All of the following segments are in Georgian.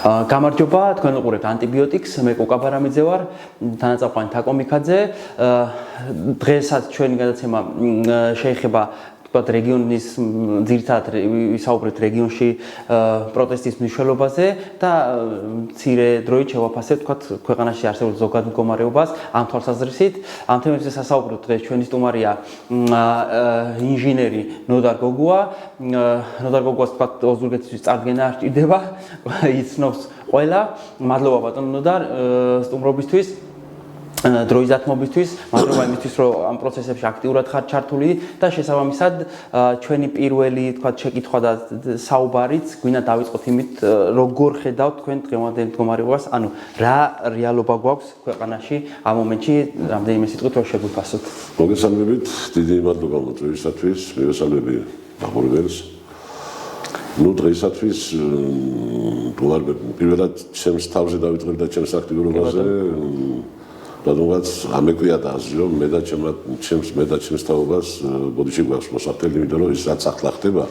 გამარჯობა, თქვენ უყურებთ ანტიბიოტიკს, მე კოკა ბარამიძე ვარ, თანაწამყვანი თაკო მიქაძე. დღესაც ჩვენი გადაცემა შეეხება თქვათ რეგიონის ძირითადად ვისაუბრეთ რეგიონში პროტესტის მნიშვნელობაზე და მცირე დროით შევაფასებთ თქვათ ქვეყანაში არსებულ ზოგად მდგომარეობას ამ თვალსაზრისით. ამ თემებზე სასაუბროთ დღეს ჩვენი სტუმარია ინჟინერი ნოდარ გოგუა. ნოდარ გოგუას თქვათ ოზურგეთისთვის წარდგენა არ სჭირდება, იცნობს ყველა. მადლობა ბატონო ნოდარ სტუმრობისთვის. დროის დათმობისთვის, მადლობა იმისთვის, რომ ამ პროცესებში აქტიურად ხართ ჩართული და შესაბამისად ჩვენი პირველი, თქვათ, შეკითხვა და საუბარიც გვინდა დავიწყოთ იმით, როგორ ხედავთ თქვენ დღევანდელ მდგომარეობას, ანუ რა რეალობა გვაქვს ქვეყანაში ამ მომენტში, რამდენიმე სიტყვით რომ შეგვიფასოთ. მოგესალმებით, დიდი მადლობა მოწვევისათვის, მივესალმები მაყურებელს. დღეისათვის პირველად ჩემს თავზე დავიწყებ და ჩემს აქტიურობაზე რადგანაც ამეკვია და აზრი რომ მე და ჩემს თაობას ბოდიში გვაქვს მოსახდელი, იმიტომ რომ ის რაც ახლა ხდება,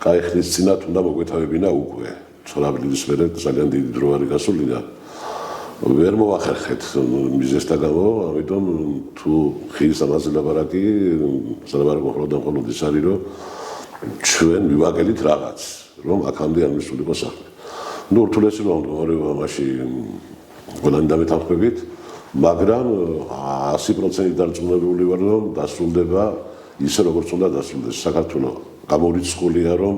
კაი ხნის წინათ უნდა მოგვეთავებინა უკვე. ცოლაბილის მერე ძალიან დიდი დრო არის გასული და ვერ მოახერხეთ მიზეზთა გამო, ამიტომ თუ ხის ამაზე ლაპარაკი, მხოლოდ ის არის რომ ჩვენ მივაგელით რაღაც, რომ აქამდე არ მისულიყო საქმე. ურთულესი რომ მდგომარეობა მაშინ ყველანი დამეთანხმებით, მაგრამ 100% დარწმუნებული ვარ, რომ დასრულდება ისე როგორც უნდა დასრულდეს. საქართველოს გამორიცხულია, რომ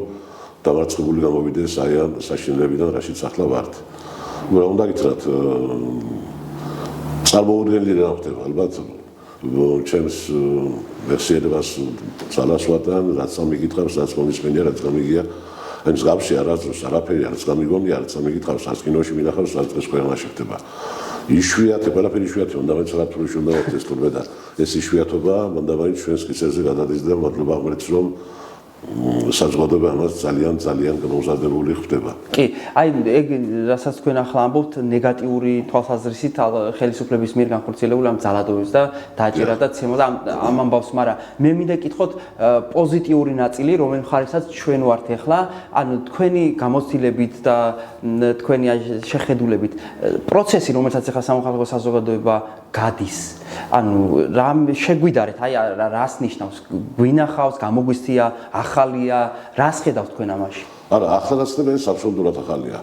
დამარცხებული გამოვიდეს აი ამ საშინელებიდან, რაშიც ახლა ვართ. უნდა გითხრათ, წარმოუდგენელი რა ხდება, ალბათ ჩემს მეხსიერებას ძალას ვატან, რაც ამიგითხავს, რაც მომისმენია, რაც გამიგია. აი მსგავსი არასდროს არაფერი არც გამიგონია, არც ამიგითხავს, რაც კინოში მინახავს, რაც დღეს ქვეყანაში ხდება. იშვიათი, ყველაფერი იშვიათი, უნდა მეცხრათ რომ უნდა ვეთესტურმე და ეს იშვიათობა მანდა მაინც ჩვენს კისერზე გადადის და მადლობა ღმერთს რომ საზოგადოება ამას ძალიან გამოზადებული ხდება. კი, აი ეგ რასაც თქვენ ახლა ამბობთ ნეგატიური თვალსაზრისით ხელისუფლების მიერ განხორციელებული ამ ძალადობის და დაჭერა და ცემა და ამ ამბავს, მაგრამ მე მინდა კითხოთ პოზიტიური ნაწილი, რომელ მხარესაც ჩვენ ვართ ახლა, ანუ თქვენი გამოცდილებით და თქვენი შეხედულებით პროცესი, რომელსაც ახლა სამოქალაქო საზოგადოება გადის, ანუ რა შეგვიდარეთ, აი რას ნიშნავს, გვინახავს, გამოგვისწია, ახალია, რას ხედავთ თქვენ ამაში? არა, ახალაც და ეს აბსოლუტურად ახალია.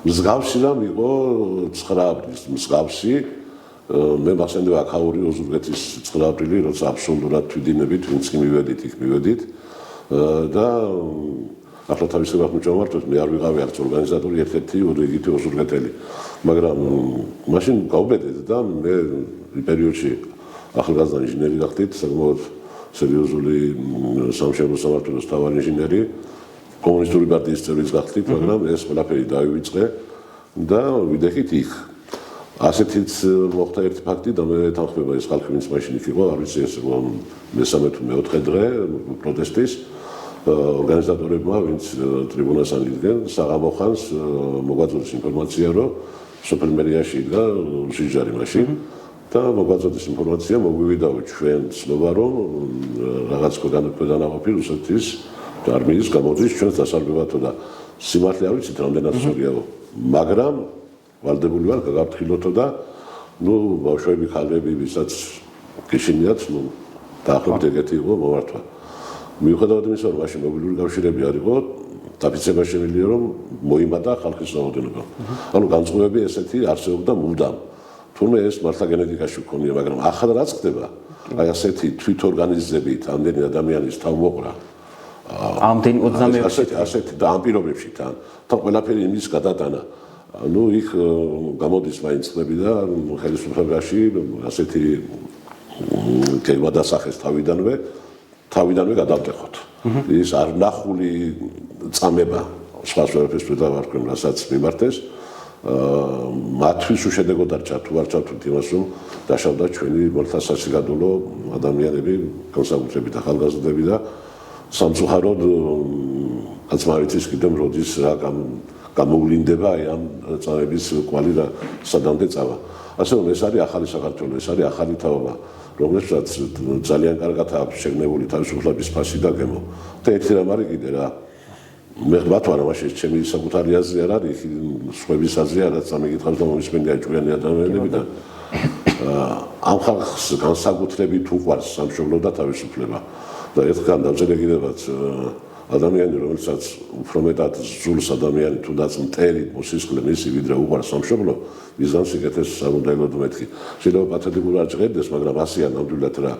მსგავსი რამ იყო 9 აპრილის, მსგავსი მე მახსენდება აქაური ოზურგეთის 9 აპრილი, როცა აბსოლუტურად თვითდინებით, ვინც კი მივედით, იქ მივედით და ახლა თავისებურად მოვარდოთ, მე არ ვიყავი არც ორგანიზატორი, ერთ-ერთი რიგითი ოზურგეთელი, მაგრამ მაშინ გავბედეთ და მე პერიოდში ახალგაზრდა ინჟინერი გახდით, საკმაოდ სერიოზული სამშენებლო სამმართველოს მთავარი ინჟინერი, კომუნისტური პარტიის წევრიც გახდით, მაგრამ ეს ყველაფერი დავივიწყე და ვიდექით იქ. ასეთიც მოხდა ერთი ფაქტი და მე თანხმება ეს ხალხი, ვინც მაშინ იქ იყო, არ ვიცი ეს მესამე თუ მეოთხე დღე პროტესტის ორგანიზატორებმა, ვინც ტრიბუნას ანიდნენ, საღამო ხანს მოგვაწოდეს ინფორმაცია, რომ სოფელ მერიაში იდგა ჟიჟარი მაშინ და მოგვაწოდეს ინფორმაცია, მოგვივიდაო ჩვენ ცნობა, რომ რაღაც ქვედანაყოფი რუსეთის არმიის გამოდის ჩვენს დასარბევათო და სიმართლე არ ვიცით რამდენად სწორიაო, მაგრამ ვალდებული ვარ გაგაფრთხილოთო და ბავშვები, ქალები, ვისაც გეშინიათ, დაახლოებით ეგეთი იყო მომართვა. მიუხედავად იმისა, რომ მაშინ მობილური კავშირები არ იყო, დაფიცება შემიძლია, რომ მოიმატა ხალხის რაოდენობა. ანუ განწყობები ესეთი არსებობდა მუდამ. თურმე ეს მართლა გენეტიკაში მქონია, მაგრამ ახლა რაც ხდება, აი ასეთი თვითორგანიზებით ამდენი ადამიანის თავმოყრა, ამდენი 26 ასეთი და ამ პირობებში თან ყველაფერი იმის გადატანა. ანუ იქ გამოდის მაინც წლები და ხელისუფლებაში ასეთი გადასახეს თავიდანვე გადავტეხოთ. ის არ ნახული წამება სხვა სფეროების პრეტავარქენ, რასაც მიმართეს, მათთვის უშედეგოდ არ ჩართო, არ ჩართოთ იმას, რომ დაშავდა ჩვენი მართლმსაჯულო ადამიანები, განსაკუთრებით ახალგაზრდები და სამწუხაროდ კაცმარიცის კიდემ როდის რა გამოვლინდება აი ამ წამების კვალი რა სადამდე წავა. ასე რომ ეს არის ახალი საქართველო, ეს არის ახალი თაობა. რომელსაც ძალიან კარგად აქვს შეგნებული თავისუფლების ფასი და გემო. და ერთი რამ არის კიდე რა. მე მათ ვარ მაშინ ჩემი საკუთარი აზრი არ არის სხვების აზრი არაც ამიგითხავს და მომისმენია ჭკვიანი ადამიანები და ამ ხალხს განსაკუთრებით უყვარს სამშობლო და თავისუფლება და ერთხელ დავწერეგილებაც ადამიანი რომელსაც უფრო მეტად ზულს ადამიანი თუნდაც მტერი მოსისხლე მისი ვიდრე უყვარს სამშობლო მიზანს იკეთებს სამუდაელოდ მეთქი შეიძლება პათეტიკურად არ ჭղებდეს მაგრამ ასეა ნამდვილად რა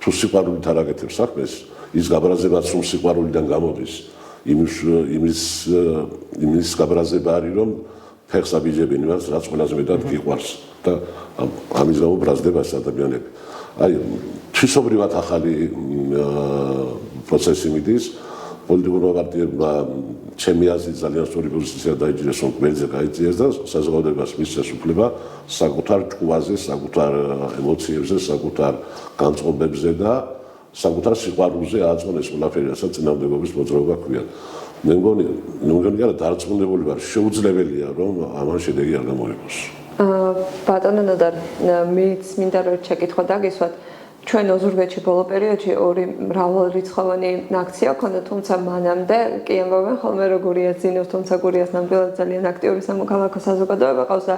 თუ სიყვარულით არ აკეთებს საქმეს ის გაბრაზებაც რომ სიყვარულიდან გამოდის იმის გაბრაზება არის რომ ფეხს აბიჯებენ იმას რაც ყველაზე მეტად გიყვარს და ამის გამო ბრაზდება ადამიანები აი თვისობრივად ახალი პროცესი მიდის პოლიტიკურმა პარტიებმა ჩემი აზრით ძალიან სწორი პოზიცია დაიჭირეს რომ გვერდზე გაიწიეს და საზოგადოებას მისცეს უფლება საკუთარ ჭკუაზე, საკუთარ ემოციებზე, საკუთარ განწყობებზე და საკუთარ სიყვარულზე ააწმუნეს ყველაფერი, რასაც წინააღმდეგობის მოძრაობა ქვია. მე მგონი არა დარწმუნებული ვარ, შეუძლებელია რომ ამან შედეგი არ გამოიღოს. ბატონო ნოდარ, მეც მინდა რომ შეკითხვა დაგისვათ. ჩვენ ოზურგეთში ბოლო პერიოდში ორი მრავალრიცხოვანი აქცია ჰქონდა, თუმცა მანამდე კი ამბობენ ხოლმე როგორ იაძინოს, თუმცა გურიას ნამდვილად ძალიან აქტიური სამოქალაქო საზოგადოება ყავს და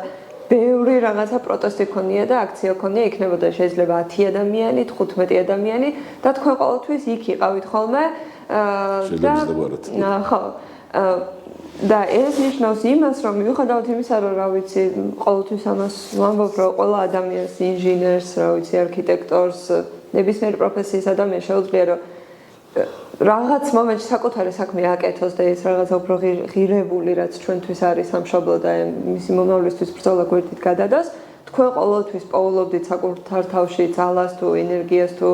ბევრი რაღაცა პროტესტი ქონია და აქცია ქონია, იქნებოდა შეიძლება 10 ადამიანი, 15 ადამიანი და თქვენ ყოველთვის იქ იყავით ხოლმე და ხო და ეს ნიშნავს იმას, რომ მიუხედავად იმისა, რომ რა ვიცი, ყოველთვის ამას ვამბობ, რომ ყველა ადამიანს, ინჟინერს, რა ვიცი, არქიტექტორს, ნებისმიერ პროფესიის ადამიანს შეუძლია, რომ რაღაც მომენტში საკუთარი საქმე აკეთოს და ეს რაღაცა უფრო ღირებული, რაც ჩვენთვის არის სამშობლო და მისი მომავლისთვის ბრძოლა გვერდით გადადოს, თქვენ ყოველთვის პოულობდით საკუთარ თავში ძალას თუ ენერგიას თუ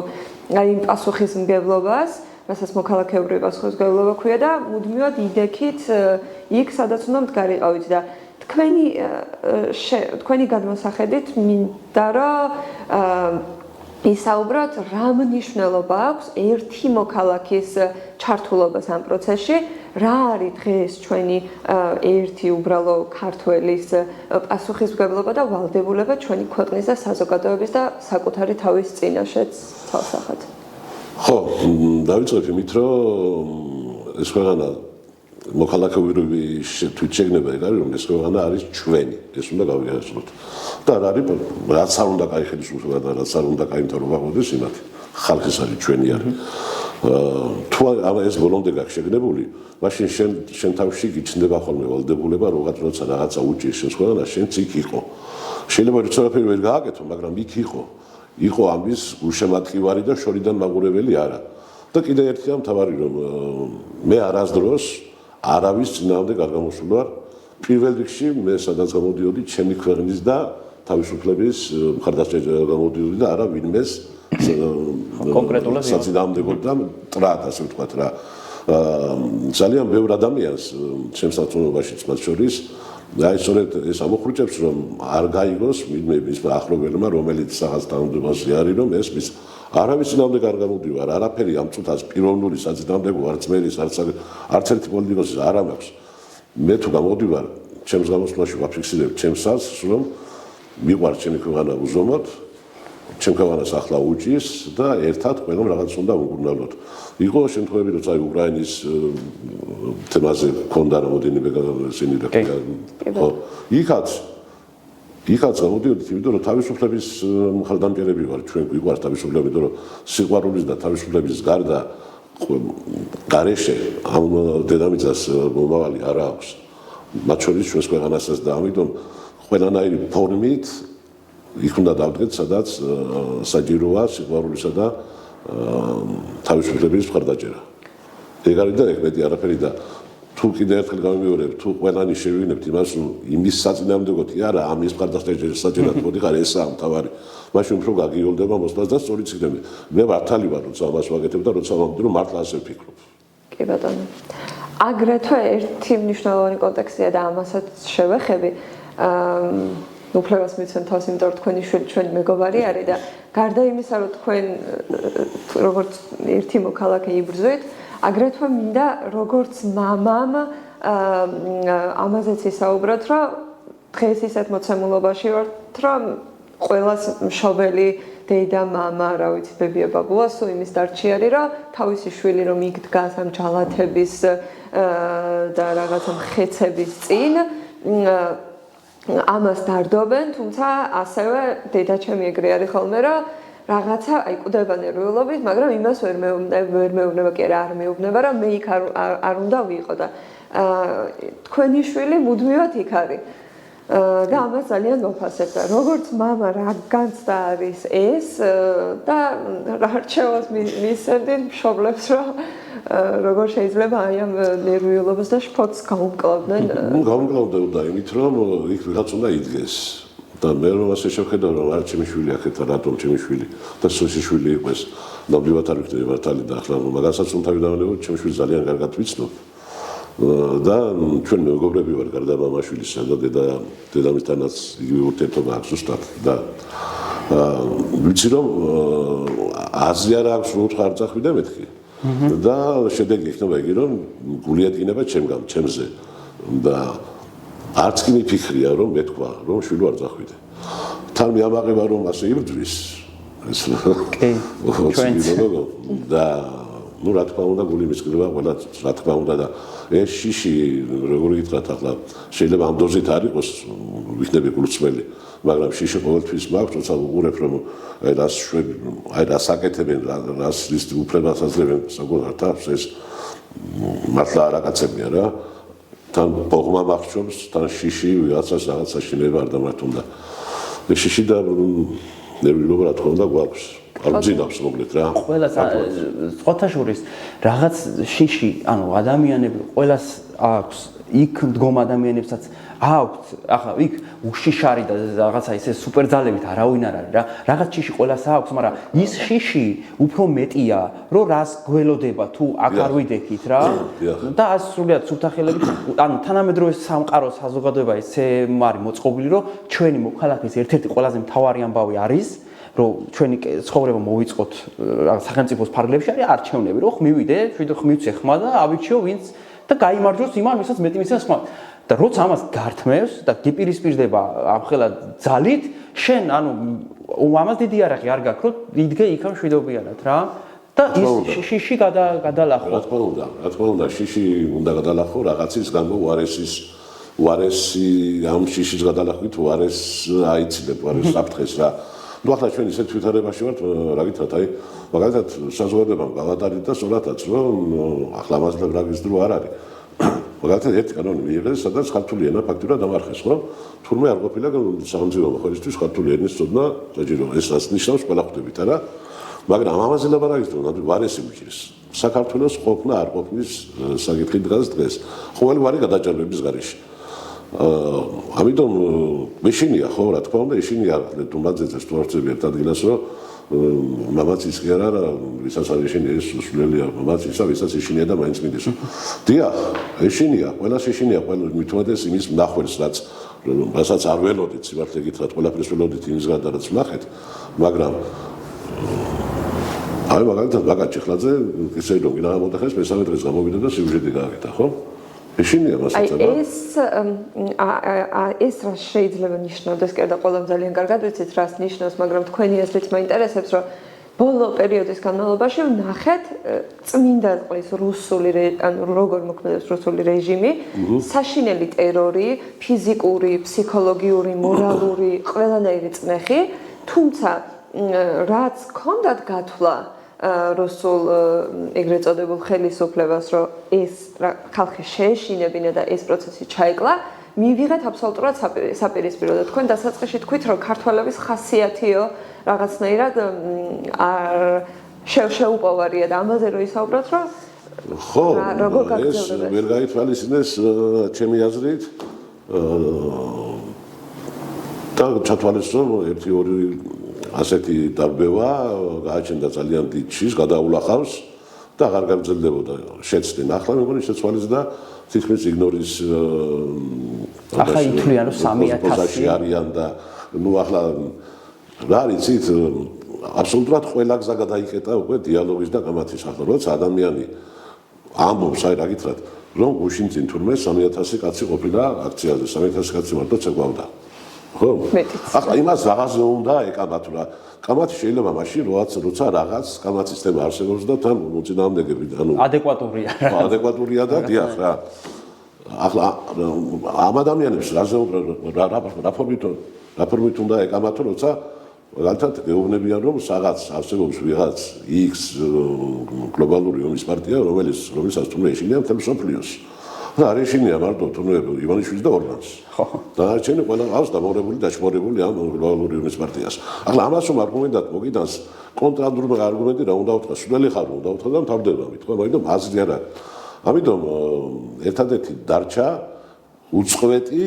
აი იმ პასუხისმგებლობას რასაც მოქალაქეობრივი პასუხისმგებლობა ქვია და მუდმივად იდექით იქ სადაც უნდა მდგარიყავით და თქვენი გადმოსახედით მინდა რომ ისაუბროთ რა მნიშვნელობა აქვს ერთი მოქალაქის ჩართულობას ამ პროცესში რა არის დღეს ჩვენი ერთი უბრალო ქართველის პასუხისმგებლობა და ვალდებულება ჩვენი ქვეყნის და საზოგადოების და საკუთარი თავის წინაშეც თვალსაჩინოდ ხო, დავიწყებ იმით, რომ ეს ქვეყანა მოქალაქეობრივი თვითშეგნება ეგ არის, რომ ეს ქვეყანა არის ჩვენი, ეს უნდა გავიაზროთ. და რა არის, რაც არ უნდა კაი ხელისუფლება და რაც არ უნდა კაი მთავრობა ყავდეს იმათი. ხალხის არის ჩვენი არის. თუ ეს ბოლომდე გაქვს შეგნებული, მაშინ შენ თავში გიჩნდება ხოლმე ვალდებულება, როცა რაღაცა უჭირს შენს ქვეყანას, შენც იქ იყო. შეიძლება რომ ცოტაფერი ვერ გააკეთო, მაგრამ იქ იყო ამის უშემატკივარი და შორიდან მაყურებელი არა. და კიდე ერთია მთავარი რომ მე არასდროს არავის წინააღმდეგ არ გამოსულ ვარ. პირველ რიგში მე სადაც გამოდიოდი ჩემი ქვეყნის და თავისუფლების მხარდაჭერა გამოდიოდი და არა ვინმეს კონკრეტულად საწინააღმდეგო და ტრად ასე ვთქვათ რა. ძალიან ბევრ ადამიანს ჩემს საწუნოებაშიც მათ შორის აი სწორედ ეს ამოხრუჭებს რომ არ გაიგოს მის ახლობელმა რომელიც რაღაც თანამდებობაზე არის რომ ეს მის არავის წინააღმდეგ არ გამოდივარ არაფერი ამ წუთას პიროვნული საწინააღმდეგო არც მერის არც ერთი პოლიტიკოსის არ ამაქვს მე თუ გამოდივარ ჩემს გამოსვლაში ვაფიქსირებ ჩემსაც რომ მიყვარს ჩემი ქვეყანა უზომოდ ჩემ ქვეყანას ახლა უჭირს და ერთად ყველამ რაღაც უნდა უგუნალოთ იყო შემთხვევები როცა უკრაინის თემაზე ქონდა რამოდენიმე ისინი და ხო იქაც გამოდიოდით იმიტომ რომ თავისუფლების მხარდამჭერები ვარ ჩვენ გვიყვარს თავისუფლება იმიტომ რომ სიყვარულის და თავისუფლების გარდა გარეშე ამ დედამიწას მომავალი არ აქვს მათ შორის ჩვენს ქვეყანასაც და ამიტომ ყველანაირი ფორმით იქ უნდა დავდგეთ სადაც საჭიროა სიყვარულისა და თავისუფლების მხარდაჭერა ეგ არის და ეგ მეტი არაფერი და თუ კიდე ერთხელ გამიმეორებ თუ ყველანი შევინებთ იმას რომ იმის საწინააღმდეგო კი არა ამის მხარდაჭერა საჭიროა მოდიხარ ესაა მთავარი მაშინ უფრო გაგიოლდება მოსვლას და სწორიც იქნება მე მართალი ვარ როცა ამას ვაკეთებ და როცა ვამბობ რომ მართლა ასე ვფიქრობ კი ბატონო აგრეთვე ერთი მნიშვნელოვანი კონტექსტია და ამასაც შევეხები უფლებას მიცემ თავს, იმიტომ რომ თქვენი შვილი ჩვენი მეგობარი არის და გარდა იმისა, რომ თქვენ როგორც ერთი მოქალაქე იბრძვით, აგრეთვე მინდა როგორც მამამ ამაზეც ისაუბროთ, რომ დღეს ისეთ მოცემულობაში ვართ, რომ ყველას მშობელი დედა, მამა, რა ვიცი, ბებია, ბაბუა, სულ იმის დარჩი არის, რომ თავისი შვილი რომ იქ დგას ამ ჯალათების და რაღაცა მხეცების წინ ამას დარდობენ, თუმცა ასევე დედაჩემი ეგრე არის ხოლმე, რომ რაღაცა აი კვდება ნერვიულობით, მაგრამ იმას ვერ მეუბნება, კი არა, არ მეუბნება, რომ მე იქ არ უნდა ვიყო და თქვენი შვილი მუდმივად იქ არის. და ამას ძალიან მოფასებდა. როგორც მამა რა განცდა არის ეს და რა რჩევას მისცემდით მშობლებს, რომ როგორ შეიძლება აი ამ ნერვიულობას და შფოთს გაუმკლავდნენ? გაუმკლავდნენ და იმით, რომ იქ ვიღაც უნდა იდგეს. და მე რომ ასე შევხედავ, რომ არ ჩემი შვილი აქეთ რატომ ჩემი შვილი და სოსი შვილი იყოს, ნამდვილად არ ვიქნები მართალი და ახლა მაგასაც უნდა დავანებო, ჩემი შვილი ძალიან კარგად ვიცნობ. და ჩვენ მეგობრები ვარ გარდა მამაშვილისა და დედამისთანაც იგივე ურთიერთობა აქვს ზუსტად და ვიცი რომ აზრი არ აქვს რომ უთხარ წახვიდე მეთქი და შედეგი იქნება იგი რომ გული ედგინება ჩემზე და არც კი მიფიქრია რომ მეთქვა რომ შვილი არ წახვიდე თან მიამაყება რომ ასე იბრძვის ეს და ну რა თქმა უნდა გული მისკდება ყველა რა თქმა უნდა და ეს შიში როგორი გითხრათ ახლა შეიძლება ამ დოზით არ იყოს ვიქნები გულწმელი მაგრამ შიში ყოველთვის მაქვს როცა უყურებ რომ აი რას შვები აი რას აკეთებენ რას ის უფლებას აძლევენ საკუთარ თავს ეს მართლა არაკაცებია რა თან ბოღმა მახსოვს თან შიში ვიღაცას რაღაცაში ნება არ დამართუნდა ეს შიში და ნერვიულობა რა თქმა უნდა გვაქვს არ ძინავს მოკლედ რა. ყველას სხვათაშორის რაღაც შიში, ანუ ადამიანები ყველას აქვს, იქ მდგომ ადამიანებსაც აქვს, ახლა იქ უშიშარი და რაღაცა ისე სუპერძალებით არავინ არ არის რა. რაღაც შიში ყველას აქვს, მაგრამ ის შიში უფრო მეტია, რომ რას გველოდება თუ აქ არ ვიდექით რა. და სრულიად სუფთახელებით, ანუ თანამედროვე სამყარო საზოგადოება ესე არის მოწყობილი, რომ ჩვენი მოქალაქის ერთ-ერთი ყველაზე მთავარი ამბავი არის რომ ჩვენი ცხოვრება მოვიწყოთ სახელმწიფოს ფარგლებში არის არჩევნები, რომ ხმივიდე, ხმივცე ხმა და ავირჩიო ვინც და გაიმარჯვოს იმან, ვისაც მეტი მისცეს ხმა. და როცა ამას გართმევს და გიპირისპირდება ამხელა ძალით, შენ ანუ ამას დიდი არახი არ გაქვს, რომ იდგე იქამ შვიდობიანად რა. და ის შიში გადალახო. რა თქმა უნდა, შიში უნდა გადალახო რაღაცის გამო უარესი ამ შიშის გადალახვით უარეს აიცილებ, უარეს საფრთხეს რა. ну ახლა ჩვენ ისეთ თვითარებაში ვართ რა გითხრათ აი მაგალითად საზოგადოებამ გავატარეთ და სწორადაც რომ ახლა მასლებ რა გიზდრო არ არის მაგალითად ერთი კანონი მიიღეს სადაც ქართული ენა ფაქტურად დამარხეს ხო თურმე არ ყოფილა სახელმწიფო მოხალისთვის ქართული ენის ცოდნა საჭირო ეს ნიშნავს ყველა ხვდებით არა მაგრამ ამაზე ლაპარაკის დრო ვარესი მიჭირს საქართველოს ყოფნა არ ყოფნის საკითხი დღეს ყოველი ვარი გადაჭარბების გარეშე ამიტომ მეშინია ხო რა თქმა უნდა ეშინია დუმბაძეძეს თუ არცები ერთ ადგილას რომ მამაცის კი არა ვისაც არ ეშინია ეს სულელია მამაცისა ვისაც ეშინია და მაინც მიდის დიახ ეშინია ყველას ეშინია ყველა მithuades იმის ნახველს რასაც არ ველოდით სიმართლე გითხრათ ყველაფერს ველოდით იმის გარდა რაც ვნახეთ მაგრამ აი მაგალითად ბაკა ჩიხლაძე ისე რომ გინდა მოდახეს მესამე დღეს გამოვიდა და სიუჟეტი გააკეთა ხო ეშინია მასაცა ეს რა შეიძლება ნიშნავდეს კი და ყველამ ძალიან კარგად ვიცით რას ნიშნავს მაგრამ თქვენი აზრით მაინტერესებს რომ ბოლო პერიოდის განმავლობაში ვნახეთ წმინდა წყლის რუსული ანუ როგორ მოქმედებს რუსული რეჟიმი საშინელი ტერორი ფიზიკური ფსიქოლოგიური მორალური ყველანაირი წნეხი თუმცა რაც ჰქონდათ გათვლა რუსულ ეგრეთ წოდებულ ხელისუფლებას რომ ეს ხალხი შეეშინებინა და ეს პროცესი ჩაეკლა მივიღეთ აბსოლუტურად საპირისპირო და თქვენ დასაწყისში თქვით რომ ქართველების ხასიათიო რაღაცნაირად არ შეუპოვარია და ამაზე რომ ისაუბროთ რომ ხო ეს ვერ გაითვალისწინეს ჩემი აზრით და ჩათვალისწინო ერთი ორი ასეთი დაბევა გააჩნდა ძალიან დიდ შიშს გადაულახავს და აღარ გაგრძელდებოდა შეცდნენ ახლა მეგონი შეცვალეს და თითქმის იგნორის ახლა ითვლიან რომ 3000 არიან და ნუ ახლა რა იცით აბსოლუტურად ყველა გზა გადაიკეტა უკვე დიალოგის და კამათის ახლა როცა ადამიანი ამბობს აი რა გითხრათ რომ გუშინ წინ თურმე 3000 კაცი ყოფილა აქციაზე 3000 კაცი მარტო წეგვავდა ხო ახლა იმას რაღაცა უნდა ეკამათ რა კამათი შეიძლება მაშინ როცა რაღაც კამათის თემა არსებობს და თან მოწინააღმდეგები ანუ ადეკვატურია და დიახ რა ახლა ამ ადამიანებს რაფორმით უნდა ეკამათო, როცა მაგალითად გეუბნებიან, რომ რაღაც არსებობს ვიღაც X გლობალური ომის პარტია, რომელსაც თუნდაც ეშინია მთელ მსოფლიოს. და არ ეშინია მარტო თუნდაც ივანიშვილს და ორბანს. ხო. დანარჩენი ყველა ყავს დამორებული, დაჭმორებული ამ გლობალური ომის პარტიას. ახლა ამას რომ არგუმენტად მოგიდანს კონტრადურმა არგუმენტი რა უნდა უთხრა, სულელი ხარ უნდა უთხრა და მთავრდება მithვა, მაგრამ აზრი არ აქვს. ამიტომ ერთადერთი დარჩა უწყვეტი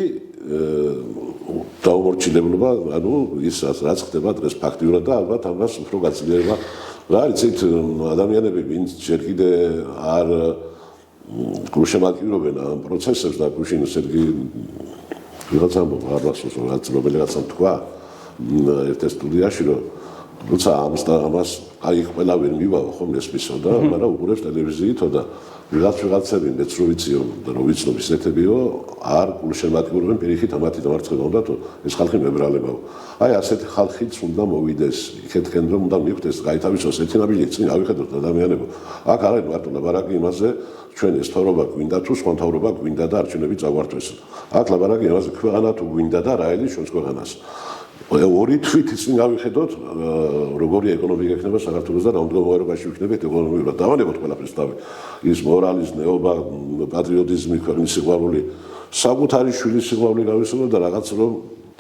დაუმორჩილებლობა, ანუ ის რაც ხდება დღეს ფაქტიურად და ალბათ ამას უფრო გაცილება. რა იცით, ადამიანები ვინც ჯერ კიდე არ გულშემატკივრობენ ამ პროცესებს და გუშინ სერგი ვიღაცა არ მახსოვს რაც რომელიღაცამ თქვა ერთ სტუდიაში რომ როცა ამას აი ყველა ვერ მივაო ხომ ესმისო და მაგრამ უყურებს ტელევიზიითო და ვიღაცები მეც რო ვიციო და რო ვიცნობ ისეთებიო არ გულშემატკივრობენ პირიქით ამათი დამარცხება უნდათო ეს ხალხი მებრალებაო აი ასეთი ხალხიც უნდა მოვიდეს იქეთკენ რომ უნდა მიხვდეს გაითავისოს ერთი ნაბიჯი წინ ავიხედოთ ადამიანებო აქ არ არის მარტო ლაბარაკი იმაზე ჩვენ ეს თაობა გვინდა თუ სხვა თაობა გვინდა და არჩევნები წაგვართვეს აქ ლაბარაკი იმაზე ქვეყანა თუ გვინდა და რა ელის ჩვენს ქვეყანას ორი თვით ისინი გავიხედოთ როგორი ეკონომიკა ექნება საქართველოს და რა მდგომარეობაში ვიქნებით ეკონომიკურად დავანებოთ ყველაფერს თავი ის მორალის ნეობა პატრიოტიზმი ქვეყნის სიყვარული საკუთარი შვილის სიყვარული გავისურვოთ და რაღაც რომ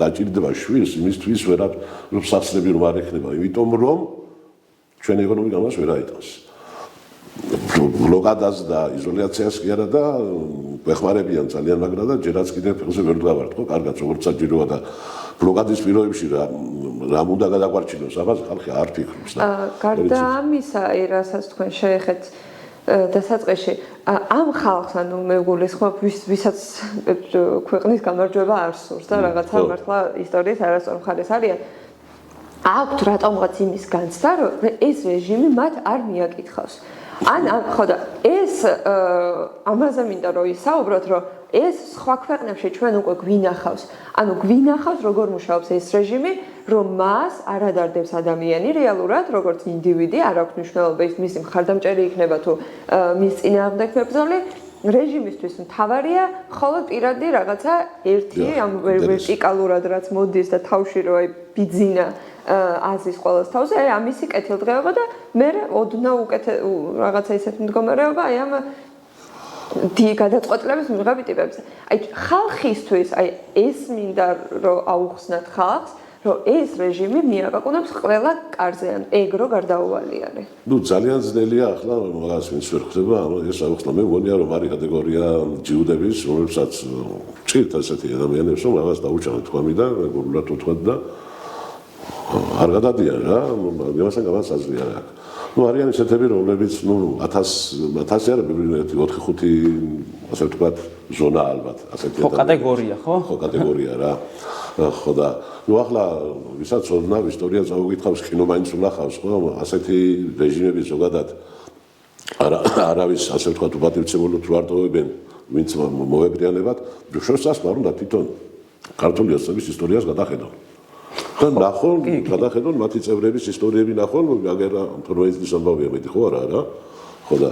დაჭირდება შვილს იმისთვის ვერაფ რომ სახსნები რომ არ ექნება იმიტომ რომ ჩვენ ეკონომიკა მას ვერ აიტანს ბლოკადას და იზოლაციას კი არა და გვეხმარებიან ძალიან მაგრამ და ჯერაც კიდევ ფეხზე ვერ დავართ ხო კარგად როგორც საჭიროა და ბლოკადის პირობებში რა უნდა გადაგვარჩინოს ამაზე ხალხი არ ფიქრობს და გარდა ამისა რასაც თქვენ შეეხეთ დასაწყისში ამ ხალხს ანუ მე გულისხმობ ვისაც ქვეყნის გამარჯვება არ სურს და რაღაცა მართლა ისტორიის არასწორ მხარეს არიან აქვთ რატომღაც იმის განცდა რომ ეს რეჟიმი მათ არ მიაკითხავს ან ხო და ეს ამაზე მინდა რომ ისაუბროთ რომ ეს სხვა ქვეყნებში ჩვენ უკვე გვინახავს ანუ გვინახავს როგორ მუშაობს ეს რეჟიმი რომ მას არ ადარდებს ადამიანი რეალურად როგორც ინდივიდი არ აქვს მნიშვნელობა ის მისი მხარდამჭერი იქნება თუ მის წინააღმდეგ მებრძოლი რეჟიმისთვის მთავარია ხოლო პირადი რაღაცა ერთი ამ ვერტიკალურად რაც მოდის და თავში რო აი ბიძინა აზის ყოველს თავზე აი ამისი კეთილდღეობა და მე ოდნავ უკეთ რაღაცა ისეთი მდგომარეობა აი ამ გადაწყვეტილების მიღები ტიპებზე აი ხალხისთვის აი ეს მინდა რომ აუხსნათ ხალხს რომ ეს რეჟიმი მიაკაკუნებს ყველა კარზე ან ეგრო გარდაუვალი არის ნუ ძალიან ძნელია ახლა მაგას ვინც ვერ ხდება ეს აუხსნა მე მგონია რომ არის კატეგორია ჯიუდების რომლებსაც ჭირთ ასეთი ადამიანებს რომ რაღაც დაუჭამთ თქვამი და გულურად უთქვათ და არ გადადიან რა იმასთან გამას აზრი არ აქვს ნუ არიან ისეთები რომლებიც ნუ 1000 არ ბიბლიოთეკი 4-5 ასე ვთქვათ ზონა ალბათ ასეთი ხო კატეგორია ხო ხო კატეგორია რა ხო და ნუ ახლა ვისაც ოდნავ ისტორია წაუგითხავს კინო მაინც უნახავს ხო ასეთი რეჟიმები ზოგადად არავის ასე ვთქვათ უპატივცემულოდ რო არ ტოვებენ ვინც მოებრიანებათ შორსაც არ უნდა თვითონ ქართული ოცნების ისტორიას გადახედონ და ნახონ გადახედონ მათი წევრების ისტორიები ნახონ აგერა 18 წლის ამბავია მეტი ხო არა ხო და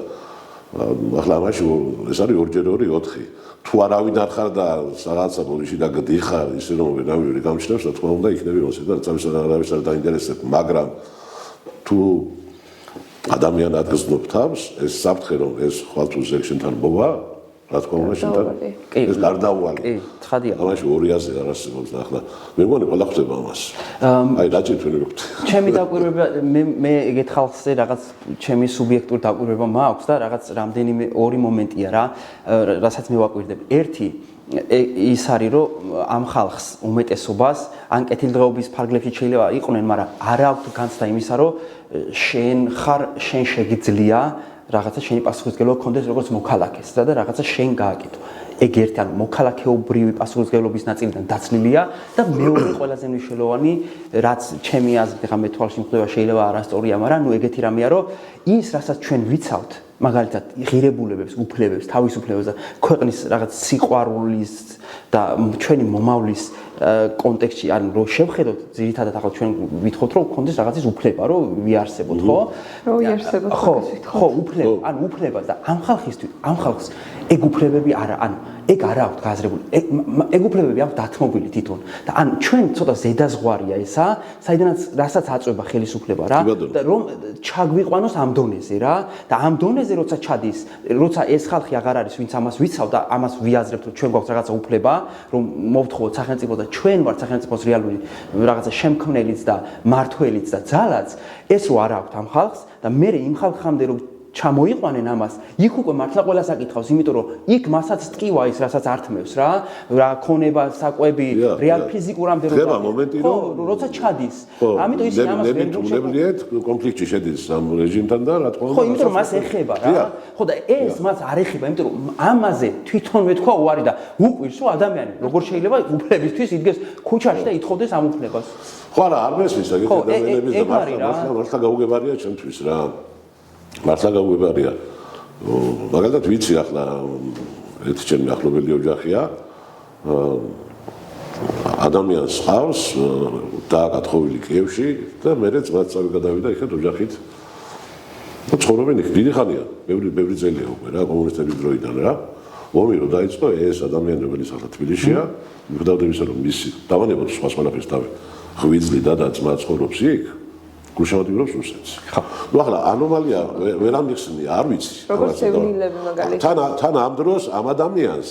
ახლა მაშინ ეს არის 2x2 თუ არავინ არ ხარ და რაღაცა ბოლიში და გდიხარ ისე რომ ვერავინ გამჩნევს რა თქმა უნდა იქნები მოსე და წამის არავის არ დაინტერესებს მაგრამ თუ ადამიან ადგზნობ თავს ეს საფრთხე რომ ეს ხვალთუზე შენთან მოვა რა თქმა უნდა შენთან ეს გარდაუვალი კი ცხადია ამაში 200-ზე არ არსებობს და ახლა მე მგონი ყველა ხდება ამას აი რა ჭირთვენი რო ჩემი დაკვირვება მე ეგეთ ხალხზე რაღაც ჩემი სუბიექტური დაკვირვება მაქვს და რაღაც რამდენიმე ორი მომენტია რა რასაც მე ვაკვირდებ ერთი ის არის რომ ამ ხალხს უმეტესობას ან კეთილდღეობის ფარგლებში შეიძლება იყვნენ მაგრამ არ აქვს განცდა იმისა რომ შენ შეგიძლია რაღაცა შენი პასუხისმგებლობა გქონდეს როგორც მოქალაქეს და რაღაცა შენ გააკეთო. ეგ ერთი ან მოქალაქეობრივი პასუხისმგებლობის ნაწილიდან დაცლილია და მეორე ყველაზე მნიშვნელოვანი რაც ჩემი აზრით ხა მე თვალში მხვდება შეიძლება არასწორია, მაგრამ ნუ ეგეთი რამეა რომ ის რასაც ჩვენ ვიცავთ მაგალითად ღირებულებებს, უფლებებს, თავისუფლებებს და ქვეყნის რაღაც სიყვარულის და ჩვენი მომავლის კონტექსტში ან რო შევხედოთ ძირითადად ახლა ჩვენ ვითხოვთ რომ გქონდეს რაღაცის უფლება რომ ვიარსებოთ ხო? რომ ვიარსებოთ ხო უფლება ან უფლება და ამ ხალხს ეგ უფლებები არა ან ეგ არ აქვს გააზრებული. ეგ უფლებები აქვს დათმობილი თვითონ. და ან ჩვენ ცოტა ზედაზღვარია ესა, საიდანაც რასაც აწვება ხელისუფლება რა და რომ ჩაგვიყვანოს ამ დონეზე რა და ამ დონეზე როცა ჩადის, როცა ეს ხალხი აღარ არის, ვინც ამას ვიცავ და ამას ვიაზრებთ, რომ ჩვენ გვაქვს რაღაცა უფლება, რომ მოვთხოვოთ სახელმწიფო და ჩვენ ვართ სახელმწიფოს რეალური რაღაცა შემქმნელიც და მართველიც და ძალაც, ეს რო არ აქვს ამ ხალხს და მე იმ ხალხამდე რომ ჩამოიყვანენ ამას, იქ უკვე მართლა ყველას აკითხავს, იმიტომ რომ იქ მასაც ტკივა ის, რასაც ართმევს რა ქონება, საკვები, რეალ ფიზიკურ ამდენობა. ხება მომენტი რომ როცა ჩადის. ამიტომ ისინი ამას ვერ უნებლიეთ კონფლიქტში შედის ამ რეჟიმთან და რა თქმა უნდა. ხო, იმიტომ რომ მას ეხება რა. ხო და ეს მას არ ეხება, იმიტომ რომ ამაზე თვითონვე თქვა უარი და უკვირს რომ ადამიანი როგორ შეიძლება უფლებისთვის იდგეს ქუჩაში და ითხოვდეს ამ უფლებას. ხო არა, არ მესმის ეგეთი ადამიანების და მართლა გაუგებარია ჩემთვის რა. მართლა გაუგებარია. მაგალითად ვიცი ახლა ერთი ჩემი ახლობელი ოჯახია. ადამიანს ყავს დააკათხოვილი კიევში და მერე ძმაც წავიდა იქეთ ოჯახით. ცხოვრობენ იქ დიდი ხანია, ბევრი წელია უკვე რა, კომუნისტების დროიდან რა. ომი რო დაიწყო, ეს ადამიანი რომელიც ახლა თბილისშია, მიხვდავდა იმისა რომ მისი დავანებოთ სხვადასხვანაირს თავი. ღვიძლი და ძმა ცხოვრობს იქ. გუშავდიურობს რუსეთს. ნუ ახლა ანომალია ვერ ამიხსნია, არ ვიცი. როგორც ევნილები მაგალითად. თან ამ დროს ამ ადამიანს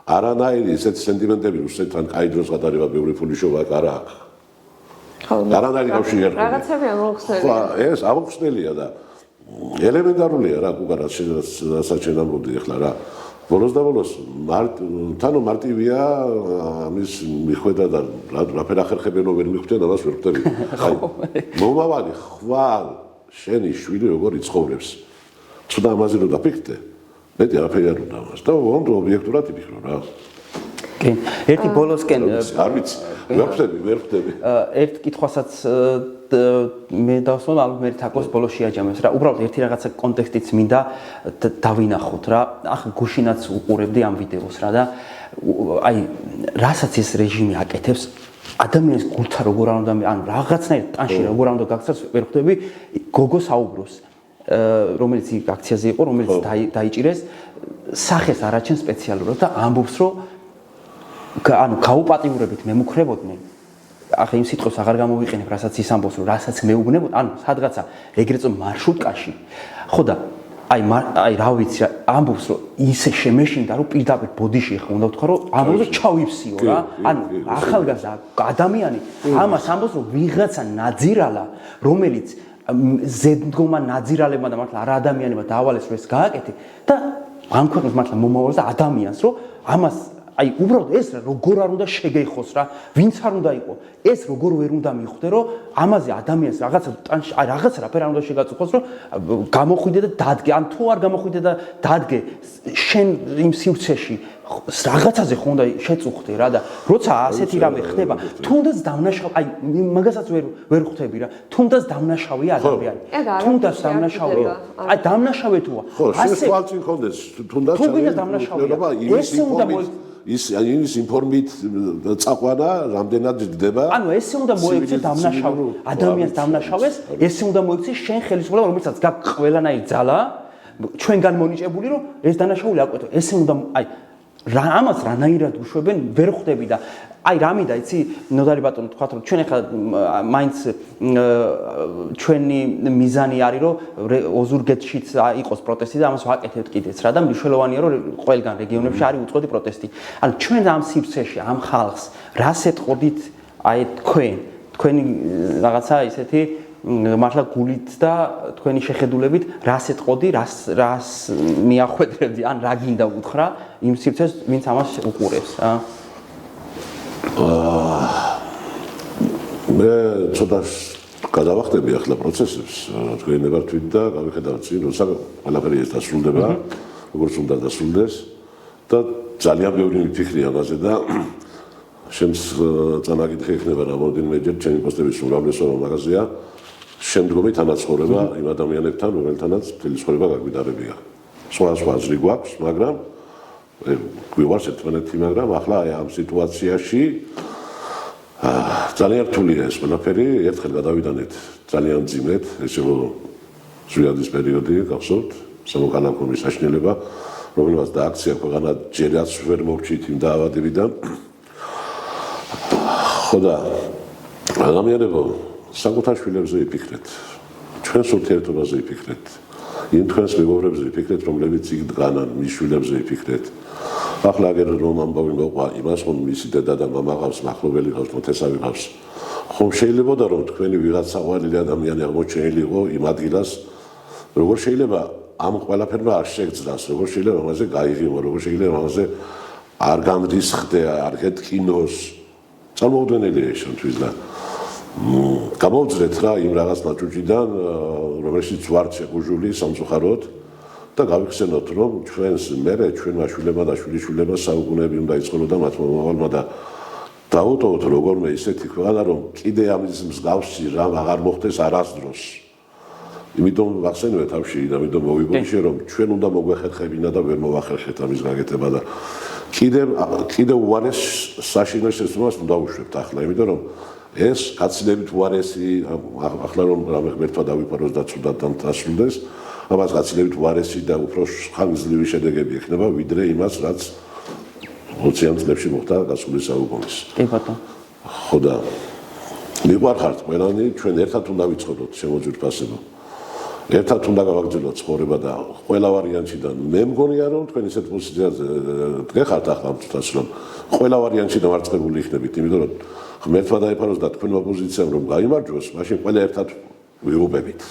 არანაირი ესეთი სენტიმენტები რუსეთთან კაი დროს გადარება ბევრი ფული შოვა არ აქვს. არანაირი კავშირი არ აქვს. რაღაცები ამოხსნელია. ხო, ეს ამოხსნელია და ელემენტარულია რა, უგარაც საჩენ ამბობდი ახლა რა. ბოლოს და ბოლოს თანო მარტივია ამის მიხვედა და რაფერ ახერხებენო ვერ მიხვდენ ამას ვერ ხვდები. აი მომავალი ხვალ შენი შვილი როგორ იცხოვრებს. ცუდა ამაზე რო დაფიქრდე. მეტი არაფერი არ უნდა ამას და ვონდო ობიექტურად იფიქრო რა. კი, ერთი ბოლოსკენ არ ვიცი, ვერ ხვდები. ერთ კითხვასაც მე დავსვამ ალბათ მე თაკოს ბოლოს შეაჯამებს რა. უბრალოდ ერთი რაღაცა კონტექსტიც მინდა დავინახოთ რა. ახლა გუშინაც უყურებდი ამ ვიდეოს რა და აი რასაც ეს რეჟიმი აკეთებს ადამიანის გულთან როგორ არ უნდა ანუ რაღაცნაირ ტანში როგორ არ უნდა გაქცევს ვერ ხვდები გოგო საუბრობს რომელიც აქციაზე იყო რომელიც დაიჭირეს სახეს არაჩენ სპეციალურად და ამბობს რომ ანუ გაუპატიურებით მემუქრებოდნენ ახლა იმ სიტყვას აღარ გამოვიყენებ, რასაც ის ამბობს, რომ რასაც მეუბნებოდ, ანუ სადღაცა ეგრეთ წოდებული მარშრუტკაში. ხო და აი რა ვიცი, ამბობს, რომ ისე შემეშინდა, რომ პირდაპირ ბოდიში ხა უნდა ვთქვა, რომ ამბობს, რომ ჩავიფსიო რა. ანუ ახალგაზრდა ადამიანი ამას ამბობს, რომ ვიღაცა ნაძირალა, რომელიც ზედმდგომა ნაძირალებმა და მართლა არა ადამიანებმა დაავალეს, რომ ეს გააკეთე და ამ ქვეყნის მართლა მომავალს და ადამიანს, რომ ამას აი უბრალოდ ეს როგორ არ უნდა შეგეიხოს რა ვინც არ უნდა იყო ეს როგორ ვერ უნდა მიხვდე რომ ამაზე ადამიანს რაღაცა ტანში აი რაღაცა რაფერ არ უნდა შეგაწუხოს რომ გამოხვიდე და დადგე ან თუ არ გამოხვიდე და დადგე შენ იმ სივრცეში რაღაცაზე ხო უნდა შეწუხდე რა და როცა ასეთი რამე ხდება თუნდაც დამნაშავე აი მაგასაც ვერ ხვდები რა თუნდაც დამნაშავეა ადამიანი თუნდაც დამნაშავეა აი დამნაშავე თუა ასე თვალწინ ხონდეს თუნდაც დამნაშავეა ესე უნდა ის ინფორმით წაყვანა რამდენად ჯდება ანუ ესე უნდა მოექცე დამნაშავე ადამიანს დამნაშავეს ესე უნდა მოექცე შენ ხელისუფლება რომელსაც გაქვს ყველანაირი ძალა ჩვენგან მონიჭებული რომ ეს დანაშაული აკვეთო ესე უნდა აი რა ამას რანაირად უშვებენ ვერ ხვდები და აი რა მინდა იცი ნოდარი ბატონო თქვათ რომ ჩვენ ახლა მაინც ჩვენი მიზანი არის რომ ოზურგეთშიც იყოს პროტესტი და ამას ვაკეთებთ კიდეც რა და მნიშვნელოვანია რომ ყველგან რეგიონებში არის უწყვეტი პროტესტი ანუ ჩვენ ამ სივრცეში ამ ხალხს რას ეტყოდით აი თქვენი რაღაცა ისეთი მართლა გულით და თქვენი შეხედულებით რას ეტყოდი რას მიახვედრებდი ან რა გინდა უთხრა იმ სივრცეს ვინც ამას უყურებს რა მე ცოტა გადავახტები ახლა პროცესებს თქვენი ნებართვით და გავიხედავთ წინ როცა ყველაფერი ეს დასრულდება როგორც უნდა დასრულდეს და ძალიან ბევრი მიფიქრი ამაზე და შემს წამაკითხე იქნება რამოდენიმეჯერ ჩემი პოსტების უმრავლესობა მაგაზია შემდგომი თანაცხოვრება იმ ადამიანებთან რომელთანაც მთელი ცხოვრება გაგვიდარებია სხვა აზრი გვაქვს მაგრამ გვიყვარს ერთმანეთი მაგრამ ახლა აი ამ სიტუაციაში ძალიან რთულია ეს ყველაფერი ერთხელ გადავიდანეთ ძალიან ძიმედ ეს იყო ზვიადის პერიოდი გახსოვთ სამოქალაქო მისაშნელება რომელმაც დააქცია ქვეყანა ჯერაც ვერ მოვჭით იმ დაავადებიდან. ხო და ადამიანებო, საკუთარ შვილებზე იფიქრეთ, ჩვენს ურთიერთობაზე იფიქრეთ, იმ თქვენს მეგობრებზე იფიქრეთ, რომლებიც იქ დგანან, მის შვილებზე იფიქრეთ. ახლა აგერ რომ ამბავი მოყვა იმას, რომ მისი დედა და მამა ყავს, მახლობელი ყავს, მოთესავი ყავს. ხომ შეიძლება რომ თქვენი ვიღაც საყვარელი ადამიანი აღმოჩენილი იყო იმ ადგილას, როგორ შეიძლება ამ ყველაფერმა არ შეგძლას, როგორ შეიძლება ამაზე გაიღიმო, როგორ შეიძლება ამაზე არ გამდისხდე, არ გეტკინოს. წარმოუდგენელია შენთვის და გამოვძრეთ რა იმ რაღაც ნაჭუჭიდან, რომელშიც ვართ შეგუჟული სამწუხაროდ და გავიხსენოთ, რომ ჩვენს მერე ჩვენმა შვილებმა და შვილიშვილებმა საუკუნეები უნდა იწყოს და მათმა მომავალმა და დაუტოვოთ როგორმე ისეთი ქვეყანა, რომ კიდე ამის მსგავსი რამ აღარ მოხდეს არასდროს. იმიტომ ვახსენებთ თავში, ამიტომ მოვიგონშე, რომ ჩვენ უნდა მოგვეხერხებინა და ვერ მოვახერხეთ ამის გაკეთება და კიდე უარეს საშინო შეცდომას უნდა უშვებთ ახლა, იმიტომ რომ ეს გაცილებით უარესი, ახლა რომ რამე ღმერთმა დავიფაროს და ცუდად დასრულდეს, ამას გაცილებით უარესი და უფრო ხანგრძლივი შედეგები ექნება, ვიდრე იმას, რაც 20-იან წლებში მოხდა გასული საუკუნის. კი ბატონო. ხო და მიყვარხართ ყველანი, ჩვენ ერთად უნდა ვიცხოვროთ შემოძვირფასებო. ერთად უნდა გავაგრძელოთ ცხოვრება და ყველა ვარიანტიდან მე მგონია რომ თქვენ ისეთ პოზიციაზე დგეხართ ახლა ამ წუთას რომ ყველა ვარიანტიდან მარცხებული იქნებით, იმიტომ რომ ღმერთმა დაიფაროს და თქვენმა პოზიციამ რომ გაიმარჯვოს, მაშინ ყველა ერთად ვიღუპებით.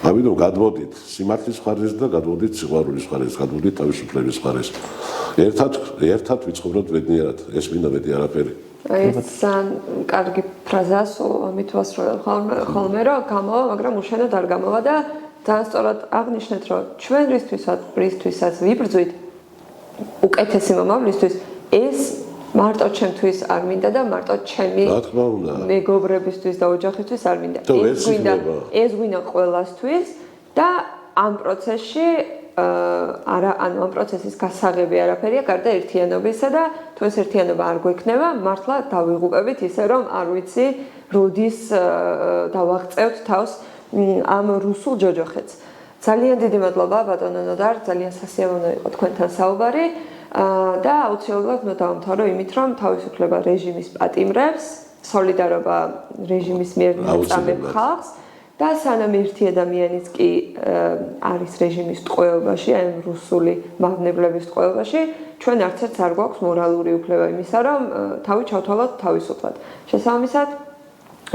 ამიტომ გადმოდით სიმართლის მხარეს და გადმოდით სიყვარულის მხარეს, გადმოდით თავისუფლების მხარეს. ერთად ვიცხოვროთ ბედნიერად, ეს მინდა მეტი არაფერი. ეს კარგი ფრაზაა, ამით ვასრულებ ხოლმე რომ გამოვა, მაგრამ უშენოდ არ გამოვა და ძალიან სწორად აღნიშნეთ, რომ ჩვენ რისთვისაც ვიბრძვით უკეთესი მომავლისთვის, ეს მარტო ჩემთვის არ მინდა და მარტო ჩემი მეგობრებისთვის და ოჯახისთვის არ მინდა. ეს გვინდა ყველასთვის და ამ პროცესში ანუ ამ პროცესის გასაღები არაფერია გარდა ერთიანობისა და თუ ეს ერთიანობა არ გვექნება, მართლა დავიღუპებით ისე რომ არ ვიცი როდის დავაღწევთ თავს ამ რუსულ ჯოჯოხეთს. ძალიან დიდი მადლობა ბატონო ნოდარ, ძალიან სასიამოვნო იყო თქვენთან საუბარი და აუცილებლად დავამთავრო იმით, რომ თავისუფლება რეჟიმის პატიმრებს, სოლიდარობა რეჟიმის მიერ მიწამებ ხალხს და სანამ ერთი ადამიანიც კი არის რეჟიმის ტყვეობაში, აი რუსული მავნებლების ტყვეობაში, ჩვენ არც ერთს არ გვაქვს მორალური უფლება იმისა, რომ თავი ჩავთვალოთ თავისუფლად. შესაბამისად,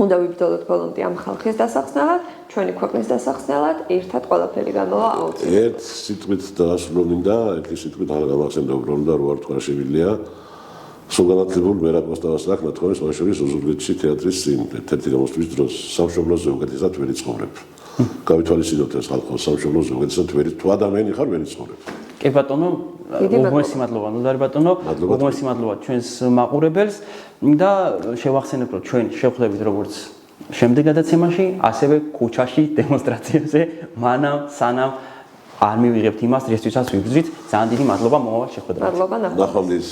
უნდა ვიბრძოლოთ ბოლომდე ამ ხალხის დასახსნელად, ჩვენი ქვეყნის დასახსნელად, ერთად ყველაფერი გამოვა აუცილებლად. ერთ სიტყვით დაასრულო მინდა, ერთი სიტყვით აღარ გამახსენდა უბრალოდ და რო არ თქვა შეგვიძლია. სულგანათლებულ მერაკოსტავას აქ ნათქვამის მოშორის ოზურგეთში თეატრის წინ ერთ-ერთი გამოსვლის დროს სამშობლოზე უკეთესად ვერ იცხოვრებ. გავითვალისწინოთ ეს ხალხო სამშობლოზე უკეთესად ვერ თუ ადამიანი ხარ ვერ იცხოვრებ. კი ბატონო, უღმესი მადლობა ნოდარ ბატონო, უღმესი მადლობა ჩვენს მაყურებელს და შევახსენებ რომ ჩვენ შევხვდებით როგორც შემდეგ გადაცემაში, ასევე ქუჩაში დემონსტრაციაზე, მანამ სანამ არ მივიღებთ იმას, რისთვისაც ვიბრძვით. ძალიან დიდი მადლობა მომავალ შეხვედრაზე. მადლობა ნახვამდის.